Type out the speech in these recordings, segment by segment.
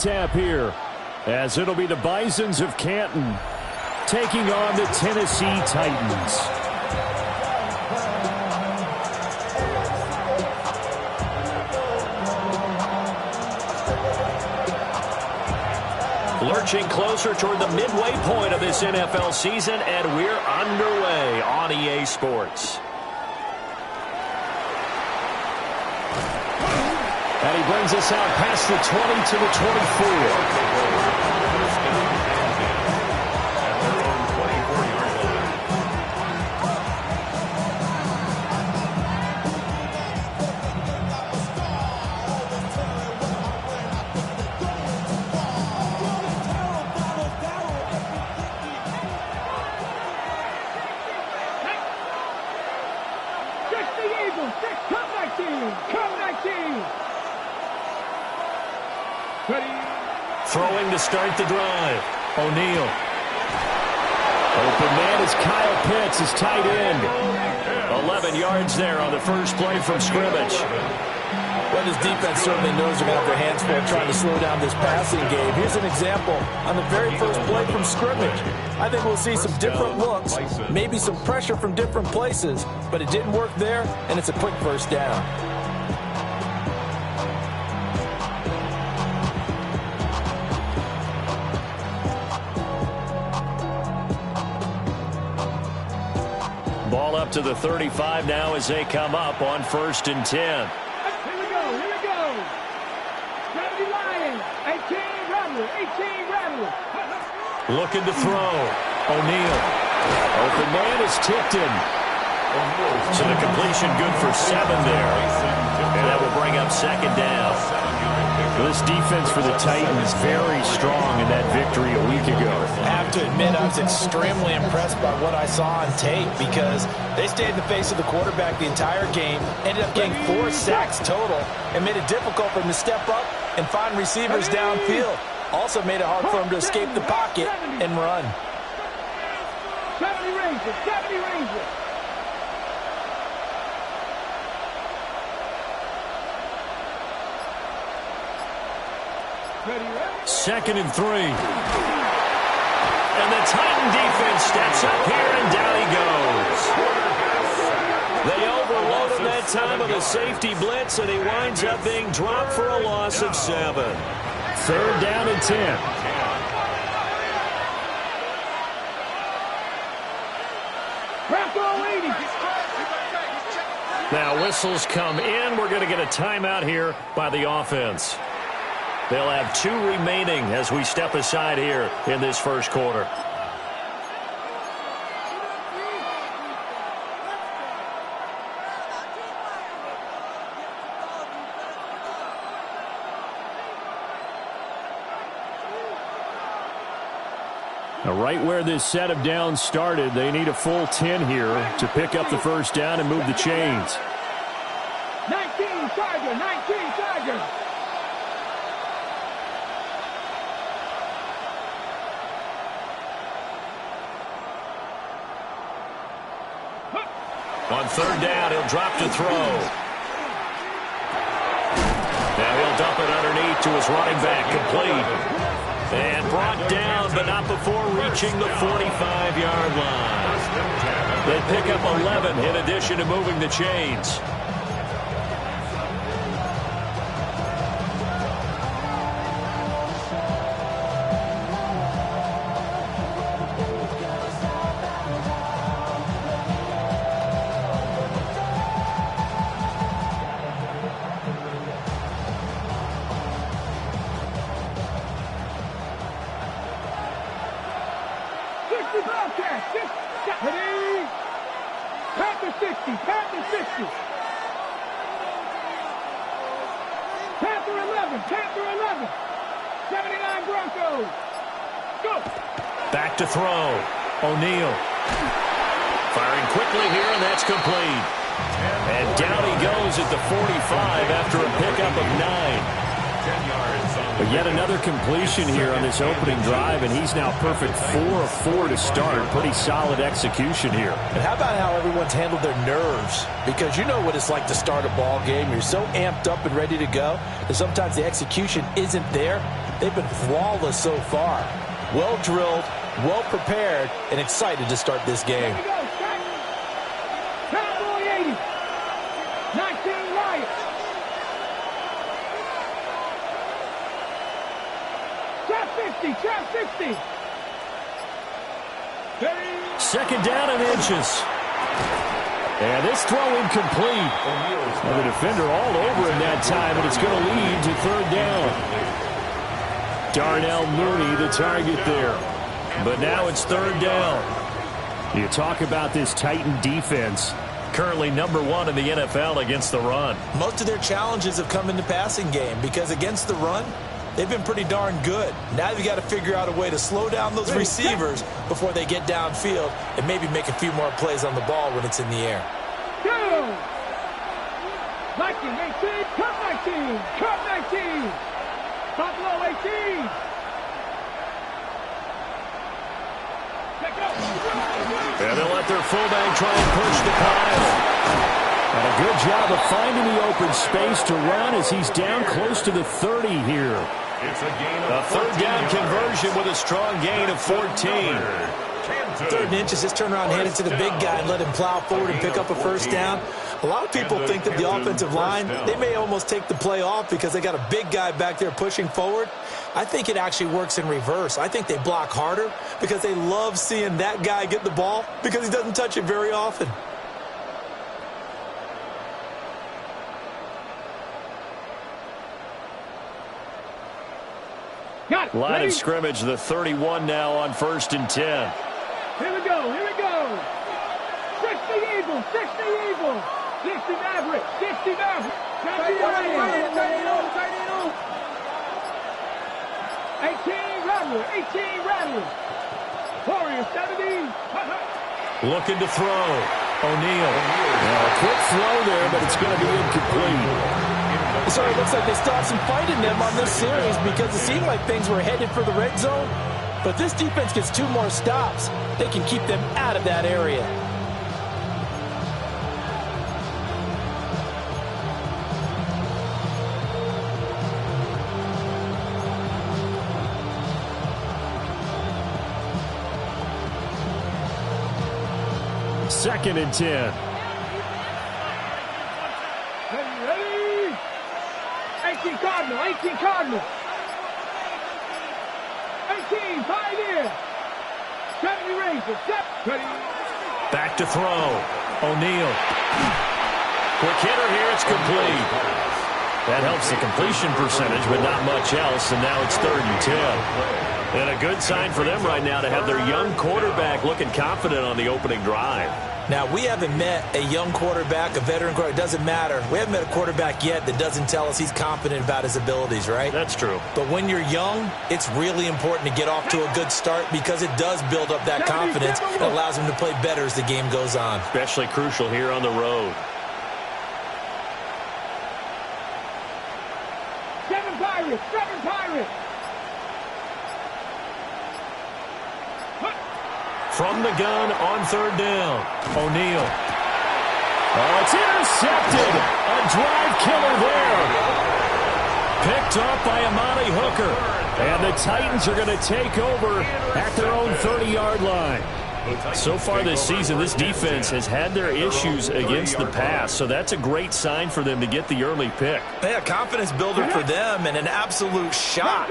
Tap here, as it'll be the Bisons of Canton taking on the Tennessee Titans. Lurching closer toward the midway point of this NFL season, and we're underway on EA Sports. And he brings us out past the 20 to the 24. Throwing to start the drive. O'Neal. Open man is Kyle Pitts, his tight end. 11 yards there on the first play from scrimmage. Well, this defense certainly knows they're going to have their hands full trying to slow down this passing game. Here's an example on the very first play from scrimmage. I think we'll see some different looks, maybe some pressure from different places, but it didn't work there, and it's a quick first down. Ball up to the 35 now as they come up on 1st and 10. Here we go. 70 Lions, 18 Rebels. Looking to throw. O'Neal. Open man is tipped in. So the completion good for 7 there. And that will bring up 2nd down. This defense for the Titans very strong in that victory a week ago. I have to admit, I was extremely impressed by what I saw on tape because they stayed in the face of the quarterback the entire game, ended up getting 4 sacks total, and made it difficult for him to step up and find receivers downfield. Also made it hard for him to escape the pocket and run. 70 Rangers. 2nd and 3. And the Titan defense steps up here, and down he goes. They overload him that time with a safety blitz, and he winds up being dropped for a loss of 7. 3rd down and 10. Now whistles come in. We're going to get a timeout here by the offense. They'll have 2 remaining as we step aside here in this first quarter. Now, right where this set of downs started, they need a full 10 here to pick up the first down and move the chains. 19 Chargers. On 3rd down, he'll drop to throw. Now he'll dump it underneath to his running back, complete. And brought down, but not before reaching the 45-yard line. They pick up 11 in addition to moving the chains. Panther 11. 79 Broncos. Go. Back to throw. O'Neal. Firing quickly here, and that's complete. And down he goes at the 45 after a pickup of 9. But yet another completion here on this opening drive, and he's now perfect 4 of 4 to start. Pretty solid execution here. And how about how everyone's handled their nerves? Because you know what it's like to start a ball game. You're so amped up and ready to go that sometimes the execution isn't there. They've been flawless so far. Well-drilled, well-prepared, and excited to start this game. Here we go, set. Cowboy 80. 19 Lions. Trap 50, trap 50. Second down and inches. And this throw incomplete. And the defender all over him that time, and it's going to lead to third down. Darnell Mooney, the target there. But now it's third down. You talk about this Titan defense. Currently #1 in the NFL against the run. Most of their challenges have come in the passing game because against the run, they've been pretty darn good. Now they've got to figure out a way to slow down those receivers before they get downfield and maybe make a few more plays on the ball when it's in the air. Go! 19, 18, cut 19, cut 19. Buffalo 18. And they'll let their fullback try and push the pile. And a good job of finding the open space to run as he's down close to the 30 here. A third down conversion with a strong gain of 14. Third and inches, just turn around, hand it to the big guy and let him plow forward and pick up a first down. A lot of people think that the offensive line, they may almost take the play off because they got a big guy back there pushing forward. I think it actually works in reverse. I think they block harder because they love seeing that guy get the ball because he doesn't touch it very often. Got it. Line Ready? of scrimmage, the 31 now on 1st and 10. Here we go, here we go. 60 Eagles, 60 Eagles. 60 Mavericks, 60 Mavericks. 18 Rattler, 18 Rattler. Warriors 70. Looking to throw. O'Neal. A quick throw there, but it's going to be incomplete. So it looks like they still have some fight in them on this series because it seemed like things were headed for the red zone. But this defense gets 2 more stops. They can keep them out of that area. Second and 10. Ready? 18 Cardinal, 18 Cardinal. 18 Pioneer. 70 Rangers, 70. Back to throw. O'Neal. Quick hitter here, it's complete. That helps the completion percentage, but not much else, and now it's 3rd and 10. And a good sign for them right now to have their young quarterback looking confident on the opening drive. Now, we haven't met a young quarterback, a veteran quarterback. It doesn't matter. We haven't met a quarterback yet that doesn't tell us he's confident about his abilities, right? That's true. But when you're young, it's really important to get off to a good start because it does build up that confidence. It allows him to play better as the game goes on. Especially crucial here on the road. 7 Pirates, 7 Pirates. From the gun on 3rd down. O'Neal. Oh, it's intercepted. A drive killer there. Picked up by Amani Hooker. And the Titans are going to take over at their own 30-yard line. So far this season, this defense has had their issues against the pass, so that's a great sign for them to get the early pick. Yeah, confidence builder for them and an absolute shock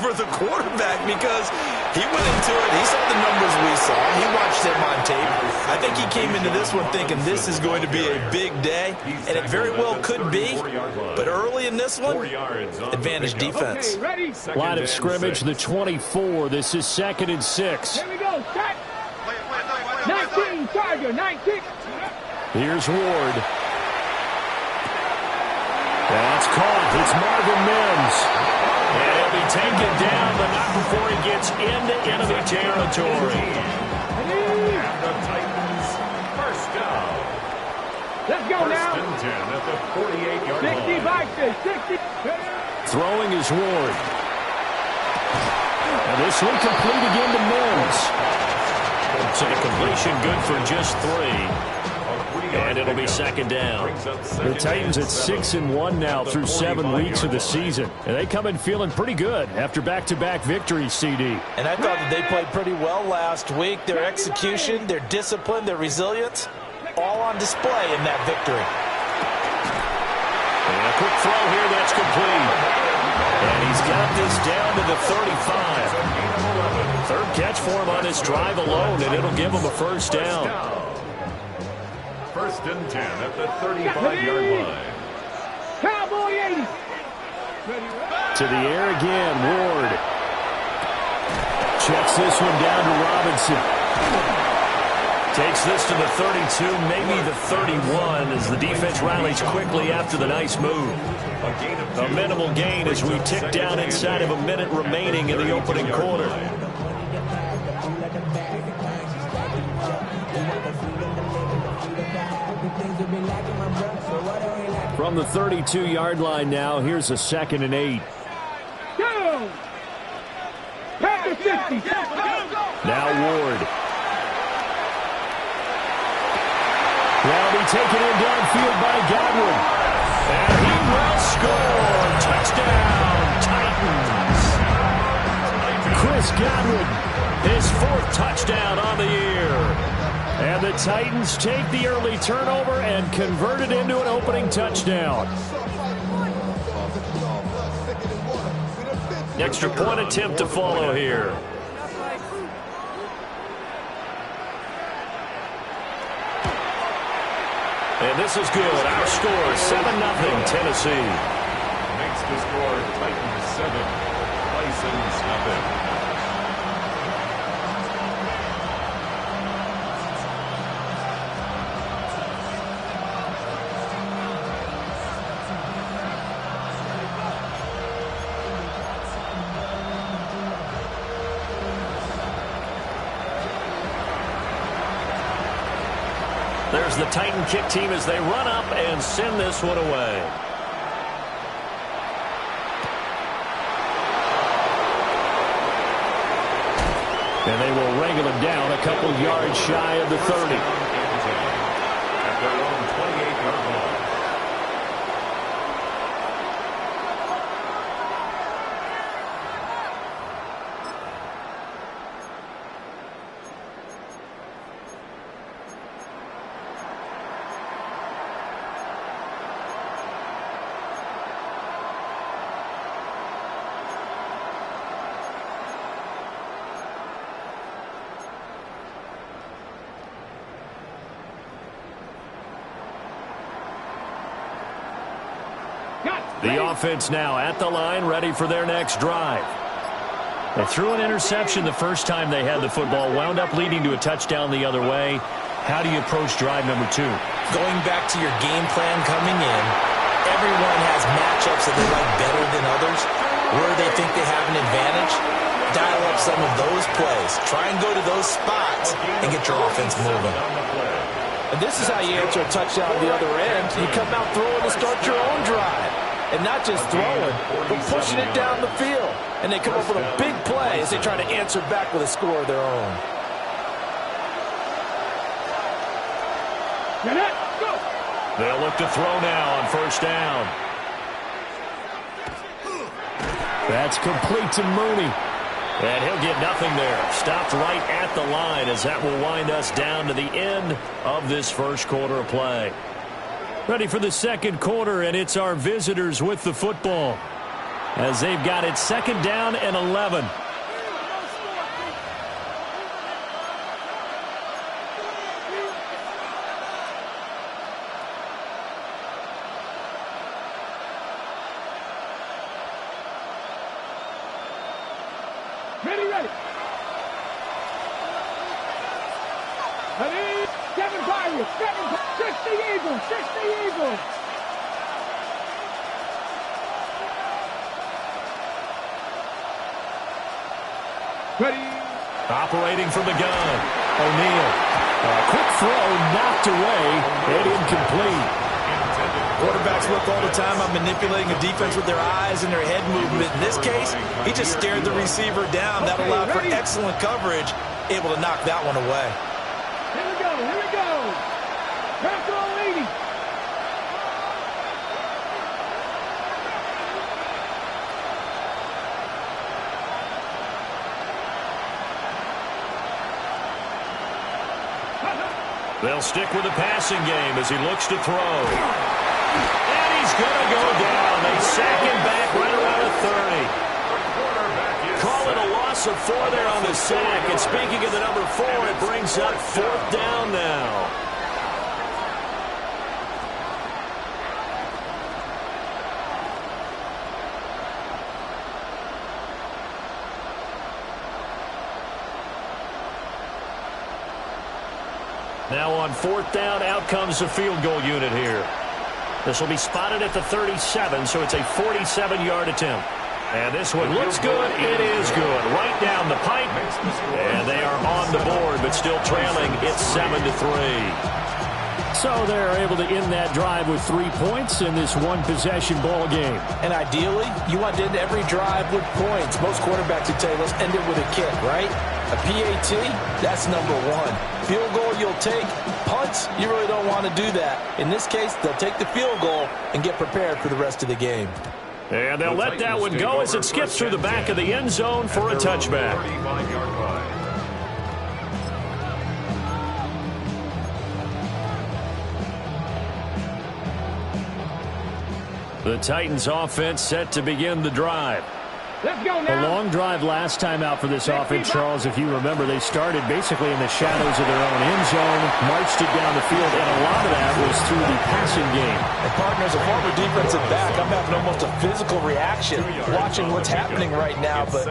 for the quarterback because he went into it. He saw the numbers we saw. He watched them on tape. I think he came into this one thinking this is going to be a big day, and it very well could be. But early in this one, advantage defense. Line of scrimmage, the 24. This is 2nd and 6. Here we go, set. 19 Tiger, 19. Here's Ward. That's caught. It's Marvin Mims. And he'll be taken down, but not before he gets into enemy territory. The Titans, first down. Let's go now. 60 Vikings, 60. Throwing is Ward. And this one complete again to Mims. So the completion good for just 3. And it'll be second down. The Titans at 6-1 now through 7 weeks of the season. And they come in feeling pretty good after back-to-back victories, CD. And I thought that they played pretty well last week. Their execution, their discipline, their resilience, all on display in that victory. And a quick throw here that's complete. And he's got this down to the 35. Third catch for him on his drive alone, and it'll give him a first down. First and 10 at the 35-yard line. Cowboy 80. To the air again, Ward. Checks this one down to Robinson. Takes this to the 32, maybe the 31, as the defense rallies quickly after the nice move. A minimal gain as we tick down inside of a minute remaining in the opening quarter. From the 32-yard line now, here's a 2nd and 8. Go! Back to 50. Now Ward. That'll be taken in downfield by Godwin. And he will score. Touchdown, Titans. Chris Godwin. His 4th touchdown on the year. And the Titans take the early turnover and convert it into an opening touchdown. Extra point attempt to follow here. And this is good. Our score, 7-0 Tennessee. Makes the score Titans 7, Bisons nothing. There's the Titan kick team as they run up and send this one away. And they will wrangle him down a couple yards shy of the 30. At their own 28-yard line. The offense now at the line, ready for their next drive. They threw an interception the first time they had the football, wound up leading to a touchdown the other way. How do you approach drive number 2? Going back to your game plan coming in, everyone has matchups that they like better than others. Where they think they have an advantage, dial up some of those plays. Try and go to those spots and get your offense moving. And this is how you answer a touchdown on the other end. You come out throwing to start your own drive. And not just throwing, but pushing it down the field. And they come up with a big play as they try to answer back with a score of their own. Go! They'll look to throw now on first down. That's complete to Mooney. And he'll get nothing there. Stopped right at the line as that will wind us down to the end of this first quarter of play. Ready for the second quarter, and it's our visitors with the football as they've got it 2nd down and 11. Ready. Ready, 7 Pirates, 60 Eagles, 60 Eagles. Ready. Operating from the gun, O'Neal. A quick throw knocked away and incomplete. Quarterbacks look all the time on manipulating a defense with their eyes and their head movement. In this case, he just stared the receiver down. That allowed for excellent coverage, able to knock that one away. Here we go. Back on They'll stick with the passing game as he looks to throw. And he's going to go down. They sack him back right around the 30. Call it a loss of 4 there on the sack. And speaking of the number 4, it brings up 4th down now. Now on 4th down, out comes the field goal unit here. This will be spotted at the 37, so it's a 47-yard attempt. And this one looks good. It is good. Right down the pipe. And they are on the board, but still trailing. It's 7-3. So they're able to end that drive with 3 points in this one-possession ball game. And ideally, you want to end every drive with points. Most quarterbacks would tell you, let's end it with a kick, right? A PAT, that's number 1. Field goal you'll take. Punts, you really don't want to do that. In this case, they'll take the field goal and get prepared for the rest of the game. And they'll let that one go as it skips through the back of the end zone for a touchback. The Titans offense set to begin the drive. Let's go now. A long drive last time out for this offense, Charles. If you remember, they started basically in the shadows of their own end zone, marched it down the field, and a lot of that was through the passing game. And partners, a former defensive back, I'm having almost a physical reaction watching what's happening right now. But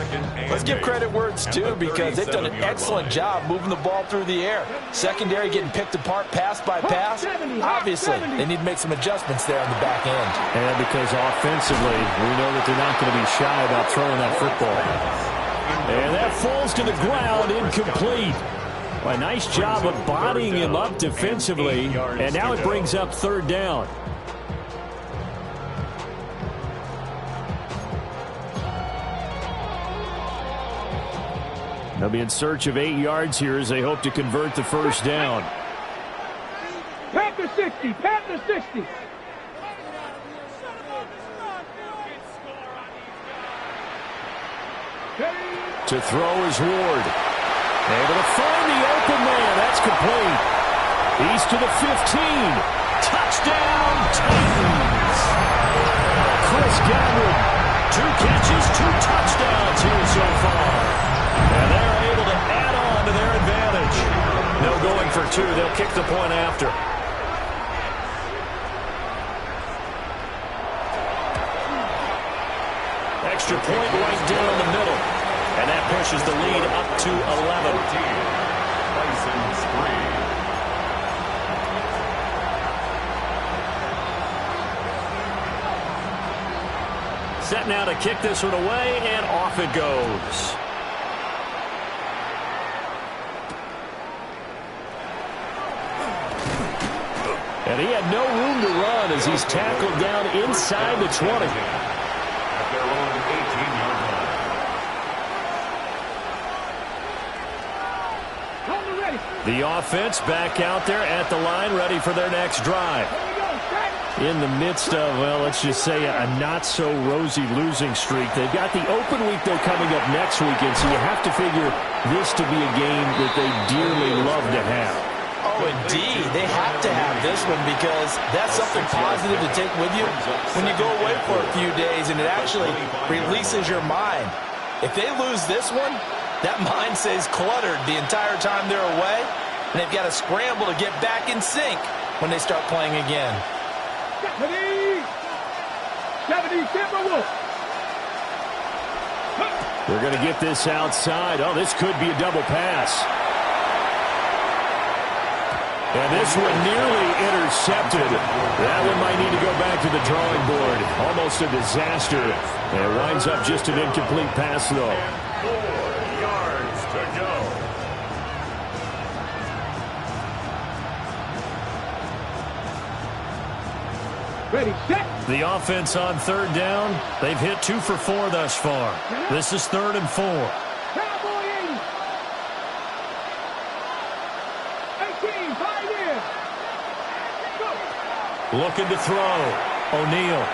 let's give credit where it's due, because they've done an excellent job moving the ball through the air. Secondary getting picked apart pass by pass. Obviously, they need to make some adjustments there on the back end. And because offensively, we know that they're not going to be shy about throwing that football. And that falls to the ground, incomplete. Well, a nice job of bodying him up defensively, and now it brings up 3rd down. They'll be in search of 8 yards here as they hope to convert the 1st down. Panther 60, Panther 60. To throw is Ward. Able to find the open man. That's complete. He's to the 15. Touchdown, Titans. Chris Godwin. 2 catches, 2 touchdowns here so far. And they're able to add on to their advantage. No going for 2. They'll kick the point after. Extra point right down the middle. And that pushes the lead up to 11. Set now to kick this one away, and off it goes. And he had no room to run as he's tackled down inside the 20. The offense back out there at the line, ready for their next drive. In the midst of, well, let's just say a not-so-rosy losing streak. They've got the open week, though, coming up next weekend, so you have to figure this to be a game that they dearly love to have. Oh, indeed. They have to have this one, because that's something positive to take with you when you go away for a few days, and it actually releases your mind. If they lose this one, that mind stays cluttered the entire time they're away, and they've got to scramble to get back in sync when they start playing again. 70 Timberwolves. They're going to get this outside. Oh, this could be a double pass. And this one nearly intercepted. That one might need to go back to the drawing board. Almost a disaster. And it winds up just an incomplete pass, though. 4 yards to go. Ready, set. The offense on 3rd down. They've hit 2 for 4 thus far. This is 3rd and 4. Cowboy 80. 18, 5 in. Go. Looking to throw. O'Neal.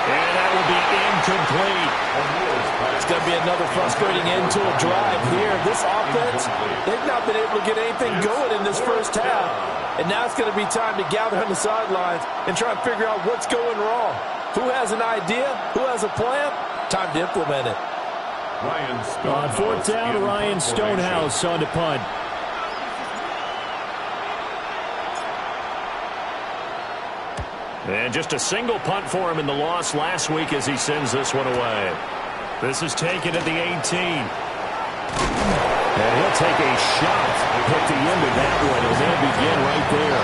And that will be incomplete. It's going to be another frustrating end to a drive here. This offense, they've not been able to get anything going in this first half. And now it's going to be time to gather on the sidelines and try and figure out what's going wrong. Who has an idea? Who has a plan? Time to implement it. On fourth down, Ryan Stonehouse on to punt. And just a single punt for him in the loss last week as he sends this one away. This is taken at the 18. And he'll take a shot at the end of that one, and they'll begin right there.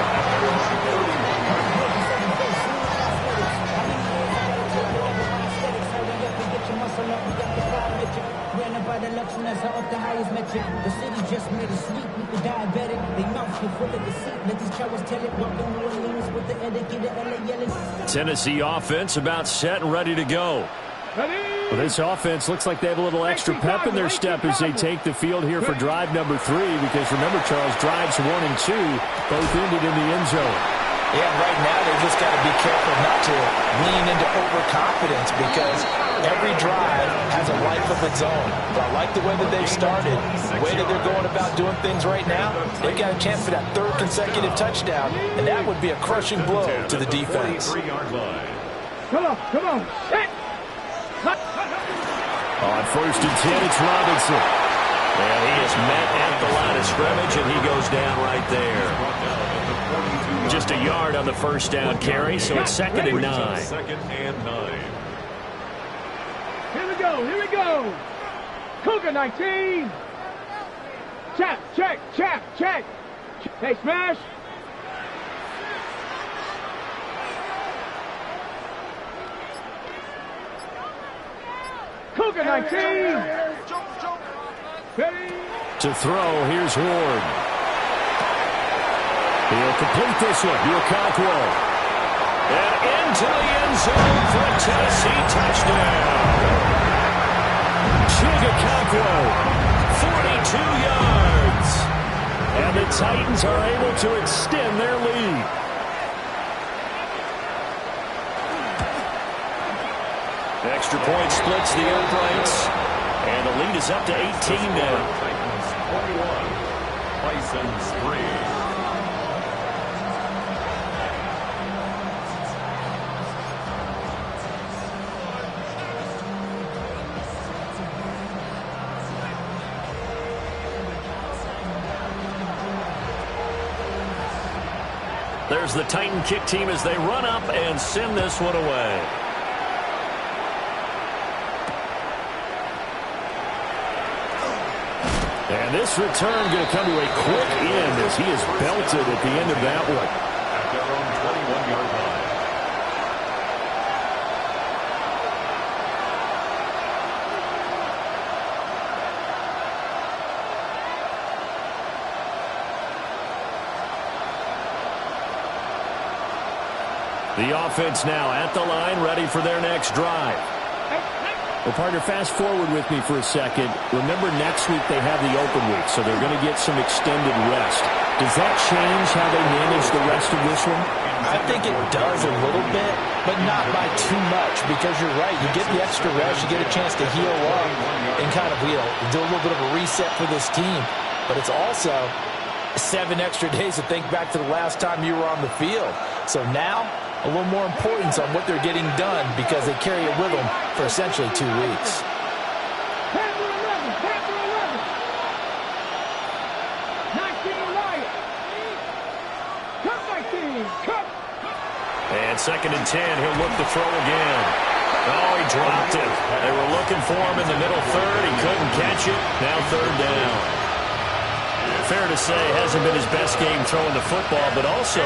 The city just made a sweep with the diabetic. They mouths get full of deceit. Let these cowards tell it. Welcome to New Orleans with the etiquette of LA yelling. Tennessee offense about set and ready to go. Well, this offense looks like they have a little extra pep in their step as they take the field here for drive number 3, because remember, Charles, drives 1 and 2 both ended in the end zone. Yeah, right now they just got to be careful not to lean into overconfidence, because every drive has a life of its own. But I like the way that they've started, the way that they're going about doing things right now. They've got a chance for that 3rd consecutive touchdown, and that would be a crushing blow to the defense. Come on, set. On 1st and 10, it's Robinson. And he is met at the line of scrimmage, and he goes down right there. Just a yard on the first down carry, so it's 2nd and 9. 2nd and 9. Here we go. Cougar 19. Check. Hey, smash. Cougar 19. To throw, here's Ward. He'll complete this one. Okonkwo. And into the end zone for a Tennessee touchdown. Okonkwo, 42 yards. and the Titans are able to extend their lead. Extra point splits the uprights, and the lead is up to 18 now. Titans 21, Bison's 3. There's the Titan kick team as they run up and send this one away. And this return going to come to a quick end as he is belted at the end of that one. At their own 21-yard line. The offense now at the line, ready for their next drive. Well, partner, fast forward with me for a second. Remember, next week they have the open week, so they're going to get some extended rest. Does that change how they manage the rest of this one? I think it does a little bit, but not by too much, because you're right. You get the extra rest, you get a chance to heal up and kind of do a little bit of a reset for this team. But it's also 7 extra days to think back to the last time you were on the field. So now, a little more importance on what they're getting done, because they carry it with them for essentially 2 weeks. Panther 11. 19 Lions. Come 19. Come. And 2nd and 10, he'll look to throw again. Oh, he dropped it. They were looking for him in the middle third. He couldn't catch it. Now 3rd down. Fair to say, hasn't been his best game throwing the football, but also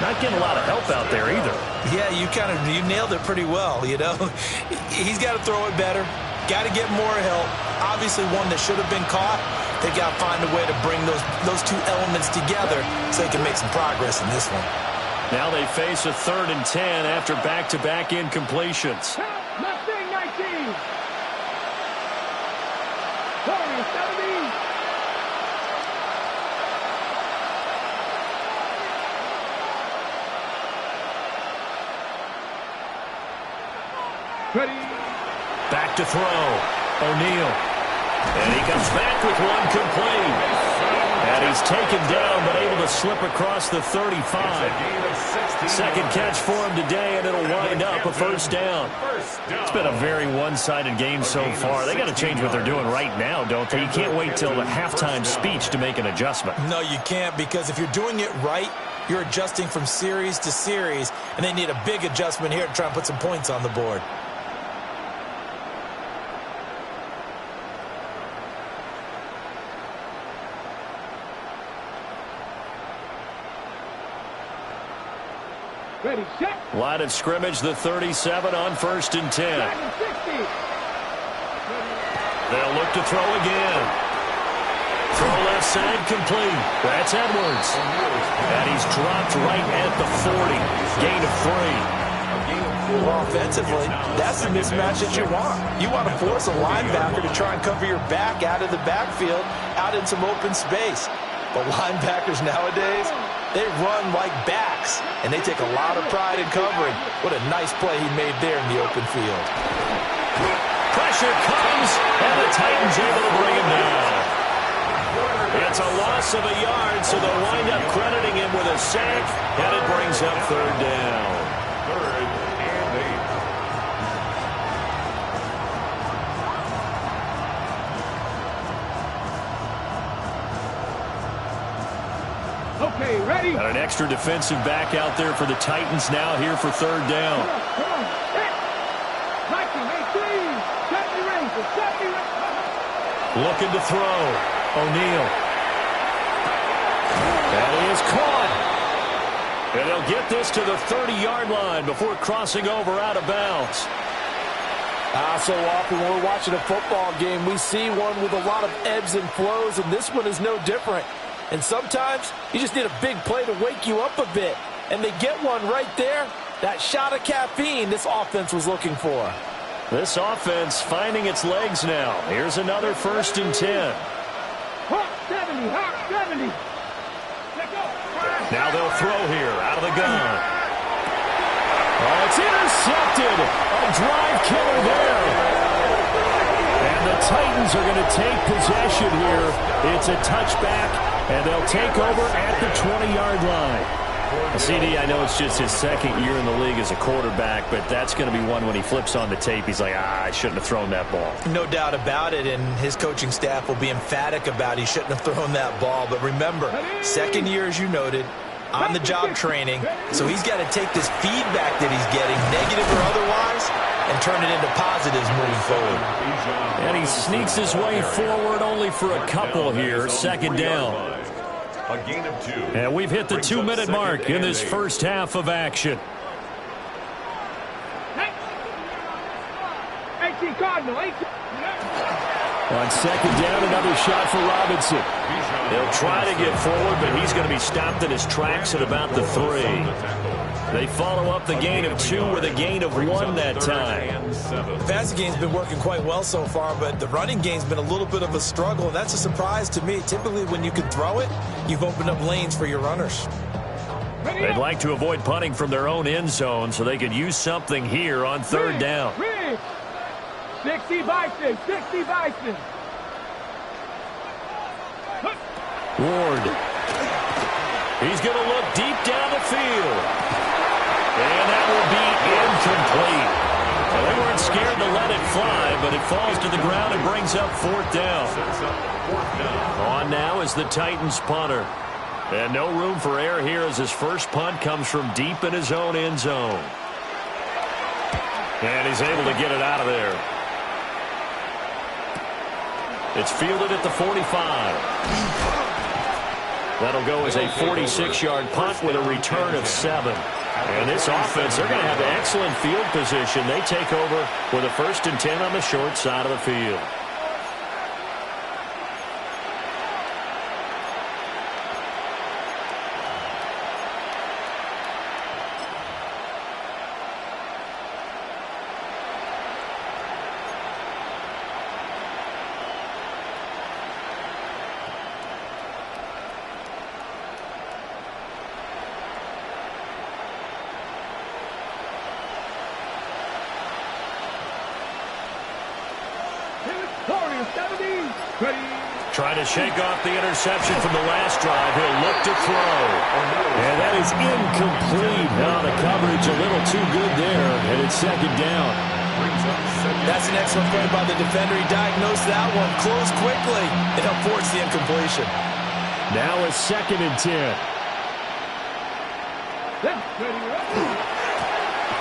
not getting a lot of help out there either. Yeah, you nailed it pretty well, you know. He's got to throw it better, got to get more help. Obviously one that should have been caught. They got to find a way to bring those two elements together so they can make some progress in this one. Now they face a 3rd and 10 after back-to-back incompletions. Mustang 19. 40, 70. Ready. Back to throw. O'Neal. And he comes back with one complete. And he's taken down, but able to slip across the 35. Second catch for him today, and it'll wind up a first down. It's been a very one-sided game so far. They got to change what they're doing right now, don't they? You can't wait till the halftime speech to make an adjustment. No, you can't, because if you're doing it right, you're adjusting from series to series, and they need a big adjustment here to try and put some points on the board. Ready, set. Line of scrimmage, the 37 on 1st and 10. They'll look to throw again. Throw left side complete. That's Edwards. And he's dropped right at the 40. Gain of 3. Well, offensively, that's the mismatch that you want. You want to force a linebacker to try and cover your back out of the backfield, out in some open space. But linebackers nowadays, they run like backs, and they take a lot of pride in covering. What a nice play he made there in the open field. Pressure comes, and the Titans able to bring him down. It's a loss of a yard, so they'll wind up crediting him with a sack, and it brings up 3rd down. 3rd and 8. Okay, ready. Got an extra defensive back out there for the Titans now here for 3rd down. Come on, hit. Mikey, make 3. Set me range. Set me range. Looking to throw. O'Neal. And he is caught. And they'll get this to the 30-yard line before crossing over out of bounds. So often when we're watching a football game, we see one with a lot of ebbs and flows, and this one is no different. And sometimes you just need a big play to wake you up a bit. And they get one right there. That shot of caffeine this offense was looking for. This offense finding its legs now. Here's another 1st and 10. Hawk 70, Hawk 70. Let go. Now they'll throw here out of the gun. Oh, it's intercepted. A drive killer there. And the Titans are going to take possession here. It's a touchback, and they'll take over at the 20-yard line. CD, I know it's just his 2nd year in the league as a quarterback, but that's going to be one when he flips on the tape. He's like, I shouldn't have thrown that ball. No doubt about it, and his coaching staff will be emphatic about he shouldn't have thrown that ball. But remember, 2nd year, as you noted, on-the-job training, so he's got to take this feedback that he's getting, negative or otherwise, and turn it into positives moving forward. And he sneaks his way forward only for a couple here. 2nd down. A gain of 2. And we've hit the 2-minute mark in this first half of action. 18 Cardinal, 18. On 2nd down, another shot for Robinson. They'll try to get forward, but he's going to be stopped in his tracks at about the 3. They follow up the gain of 2 with a gain of 1 that time. The passing game's been working quite well so far, but the running game's been a little bit of a struggle, and that's a surprise to me. Typically, when you can throw it, you've opened up lanes for your runners. They'd like to avoid punting from their own end zone so they could use something here on 3rd down. 60 Bison, 60 Bison. Ward. He's going to look deep down the field. And that will be incomplete. Well, they weren't scared to let it fly, but it falls to the ground and brings up 4th down. On now is the Titans punter. And no room for error here as his first punt comes from deep in his own end zone. And he's able to get it out of there. It's fielded at the 45. That'll go as a 46-yard punt with a return of 7. And this offense, they're going to have excellent field position. They take over with a 1st and 10 on the short side of the field. Trying to shake off the interception from the last drive. He'll look to throw. And that is incomplete. Now the coverage a little too good there, and it's second down. That's an excellent play by the defender. He diagnosed that one, closed quickly, and helped force the incompletion. Now a 2nd and 10.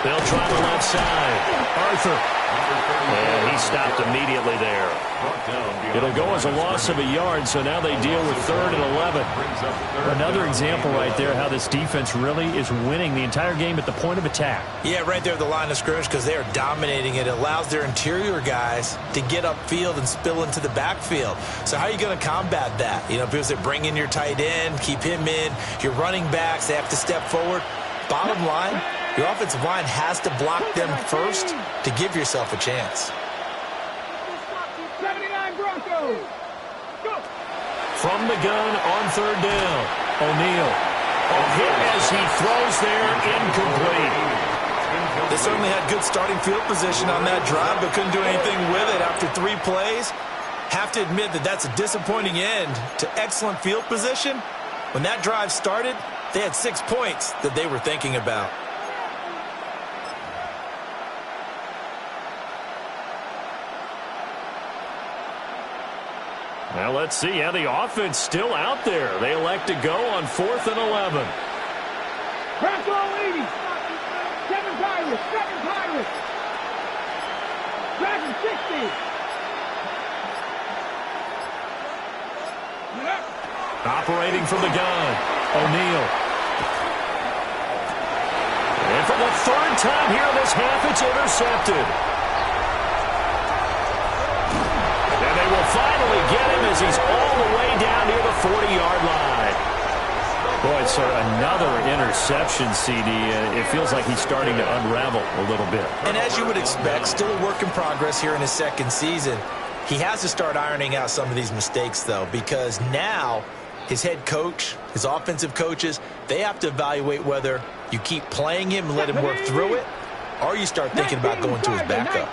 They'll try the left side. Arthur. And he stopped immediately there. It'll go as a loss of a yard, so now they deal with 3rd and 11. Another example right there how this defense really is winning the entire game at the point of attack. Yeah, right there at the line of scrimmage because they are dominating it. It allows their interior guys to get upfield and spill into the backfield. So how are you going to combat that? You know, because they bring in your tight end, keep him in. Your running backs, they have to step forward. Bottom line, your offensive line has to block them first to give yourself a chance. 79 Broncos. Go. From the gun on 3rd down. O'Neal. A hit as he throws there, incomplete. They certainly had good starting field position on that drive, but couldn't do anything with it after 3 plays. Have to admit that that's a disappointing end to excellent field position. When that drive started, they had 6 points that they were thinking about. Now let's see how the offense still out there. They elect to go on 4th and 11. Bronco 80. 7 Pirates. 7 Pirates. Dragon 60. Operating from the gun. O'Neal. And for the 3rd time here in this half, it's intercepted. And they will finally get him as he's all the way down near the 40-yard line. Boy, sir, another interception, CD. It feels like he's starting to unravel a little bit. And as you would expect, still a work in progress here in his 2nd season. He has to start ironing out some of these mistakes, though, because now his head coach, his offensive coaches, they have to evaluate whether you keep playing him and let him work through it, or you start thinking about going to his backup.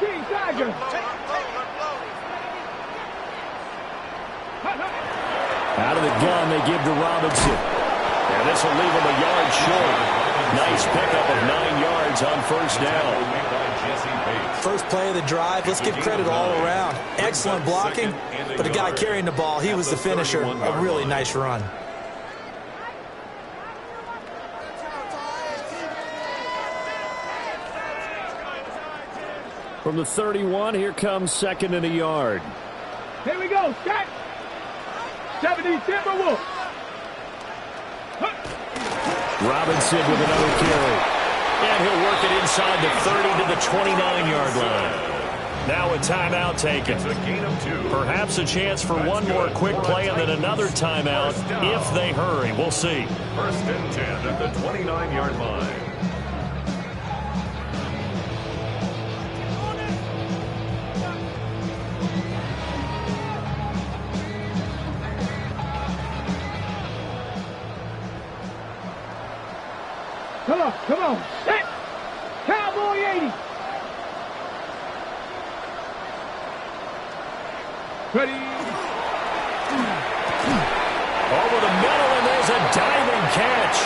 Out of the gun, they give to Robinson. And this will leave him a yard short. Nice pickup of 9 yards on 1st down. First play of the drive, let's give credit all around. Excellent blocking, but the guy carrying the ball, he was the finisher. A really nice run. From the 31, here comes 2nd and a yard. Here we go. Set. 70 Timberwolves. Robinson with another carry. And he'll work it inside the 30 to the 29-yard line. Now a timeout taken. It's a gain of 2. Perhaps a chance for one more quick play and then another timeout if they hurry. We'll see. 1st and 10 at the 29-yard line. Come on. Set. Cowboy 80. Ready. Over the middle, and there's a diving catch.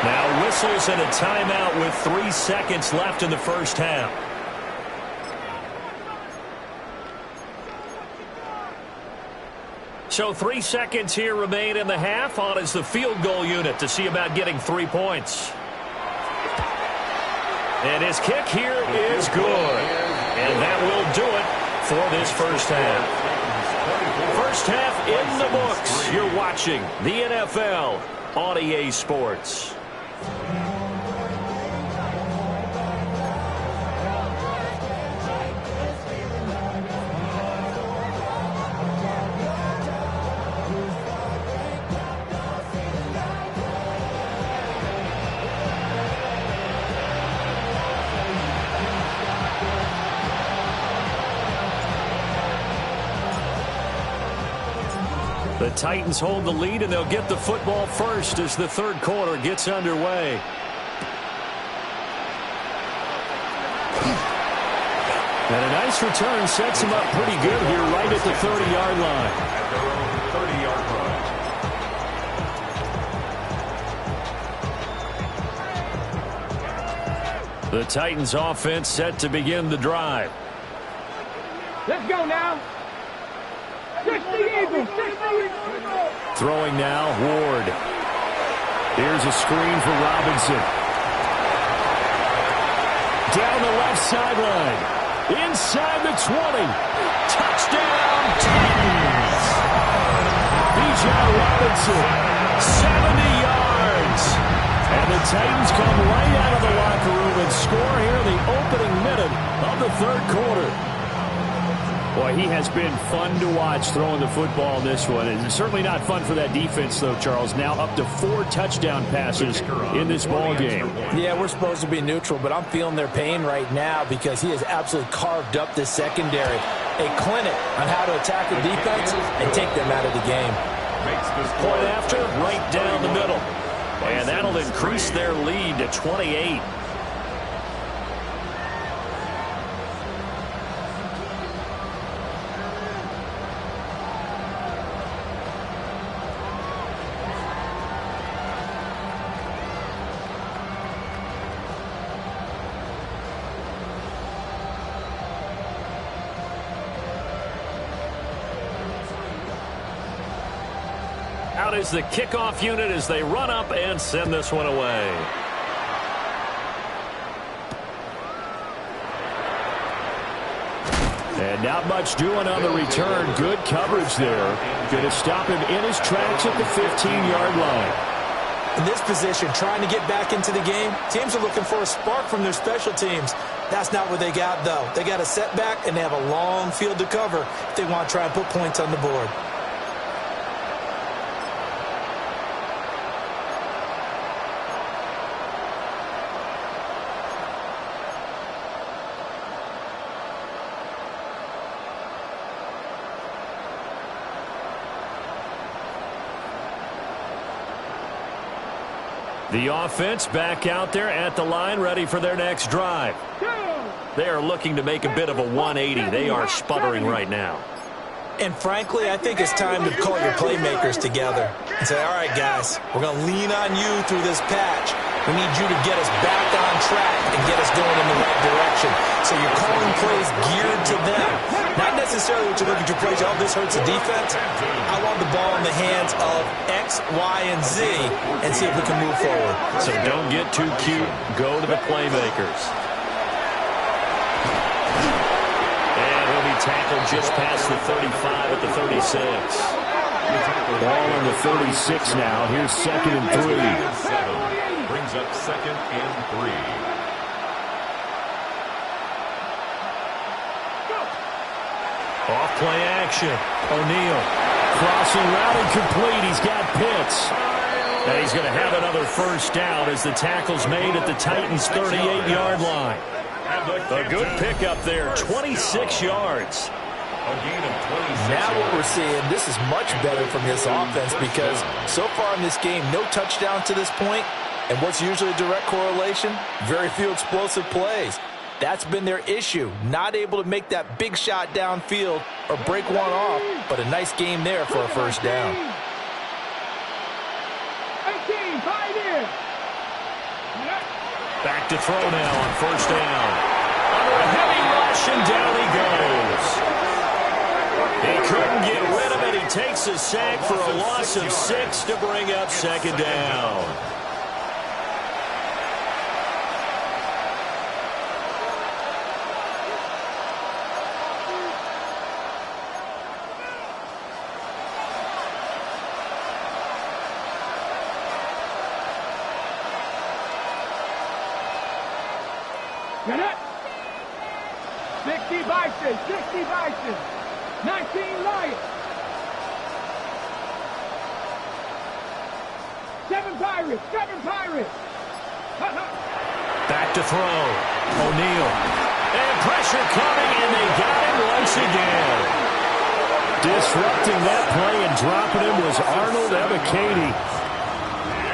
Now whistles and a timeout with 3 seconds left in the 1st half. So 3 seconds here remain in the half. On is the field goal unit to see about getting 3 points. And his kick here is good. And that will do it for this 1st half. 1st half in the books. You're watching the NFL on EA Sports. The Titans hold the lead, and they'll get the football first as the 3rd quarter gets underway. And a nice this return sets him up pretty good here right at the 30-yard line. At their own 30-yard line. The Titans offense set to begin the drive. Let's go now. 60 Eagles, 60 Eagles. Throwing now, Ward. Here's a screen for Robinson. Down the left sideline. Inside the 20. Touchdown, Titans. Bijan Robinson, 70 yards. And the Titans come right out of the locker room and score here in the opening minute of the third quarter. Boy, he has been fun to watch throwing the football in this one. It's certainly not fun for that defense, though, Charles. Now up to 4 touchdown passes in this ball game. Yeah, we're supposed to be neutral, but I'm feeling their pain right now because he has absolutely carved up this secondary. A clinic on how to attack the defense and take them out of the game. Point after, right down the middle. And that'll increase their lead to 28. Out is the kickoff unit as they run up and send this one away. And not much doing on the return. Good coverage there. Going to stop him in his tracks at the 15-yard line. In this position, trying to get back into the game, teams are looking for a spark from their special teams. That's not what they got, though. They got a setback, and they have a long field to cover if they want to try and put points on the board. The offense back out there at the line, ready for their next drive. They are looking to make a bit of a 180. They are sputtering right now. And frankly, I think it's time to call your playmakers together and say, all right, guys, we're going to lean on you through this patch. We need you to get us back on track and get us going in the right direction. So you're calling plays geared to them. Not necessarily what you look at your plays, oh, this hurts the defense. I want the ball in the hands of X, Y, and Z and see if we can move forward. So don't get too cute. Go to the playmakers. And he'll be tackled just past the 35 at the 36. Ball on the 36 now. Here's 2nd and 3. Brings up 2nd and 3. Off play action. O'Neal. Crossing route incomplete. He's got Pitts. And he's going to have another first down as the tackle's made at the Titans' 38-yard line. A good pickup there. 26 yards. A gain of 26 Now what yards. we're seeing, this is much better from this offense because so far in this game, no touchdown to this point. And what's usually a direct correlation? Very few explosive plays. That's been their issue. Not able to make that big shot downfield or break one off, but a nice game there for a first down. 18, pioneer. Back to throw now on first down. Under a heavy rush, and down he goes. He couldn't get rid of it. He takes a sack for a loss of 6 to bring up 2nd down. Get it. 60 Bison, 60 Bison. 19 Lions. 7 Pirates, 7 Pirates. Back to throw. O'Neal. And pressure coming, and they got him once again. Disrupting that play and dropping him was Arnold Ebiketie.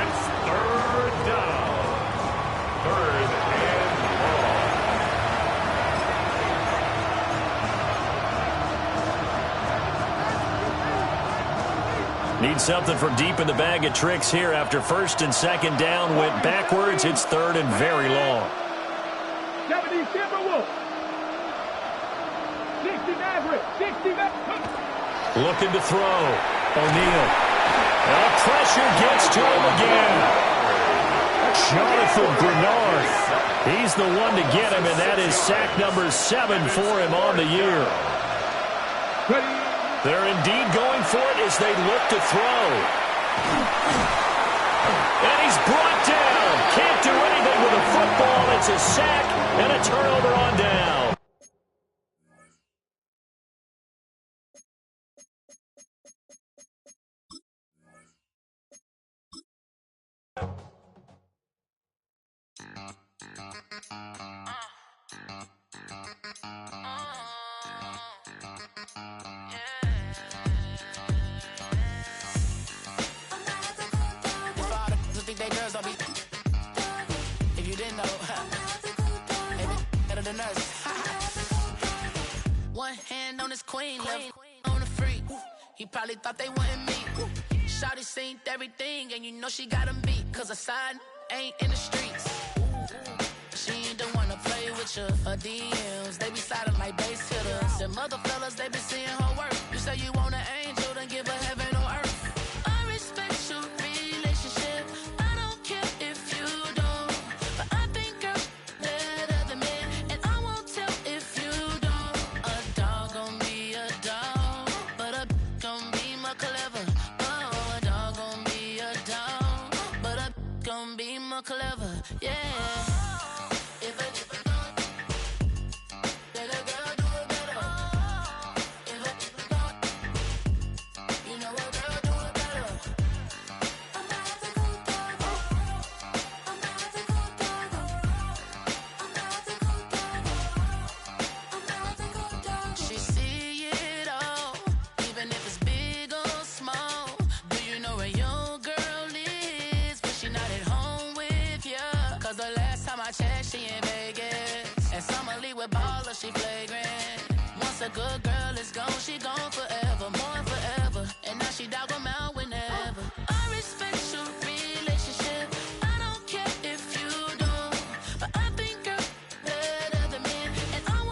It's 3rd down. 3rd and long. Need something from deep in the bag of tricks here after first and second down went backwards. It's third and very long. 70 Timberwolves. 60 Mavericks. 60 Mavericks. Looking to throw. O'Neal. Pressure gets to him again. Jonathan Grenard. He's the one to get him, and that is sack number 7 for him on the year. They're indeed going for it as they look to throw. And he's brought down. Can't do anything with a football. It's a sack and a turnover on down. If you didn't know, better than us. One hand on his queen, left on the freak. He probably thought they wouldn't meet. Shawty seen everything, and you know she got him beat. Cause her side ain't in the streets. She ain't the one to play with you. Her DMs, they be sliding like base hitters. Them other fellas, they be seeing her work. You say you want an angel, then give her heaven or earth. I respect your relationship. I don't care if you don't. But I think girls better than men. And I won't tell if you don't. A dog gon' be a dog. But a gon' be more clever. Oh, a dog gon' be a dog. But a gon' be more clever. Yeah. She in Vegas, and Summer Lee with Baller, she flagrant. Once a good girl.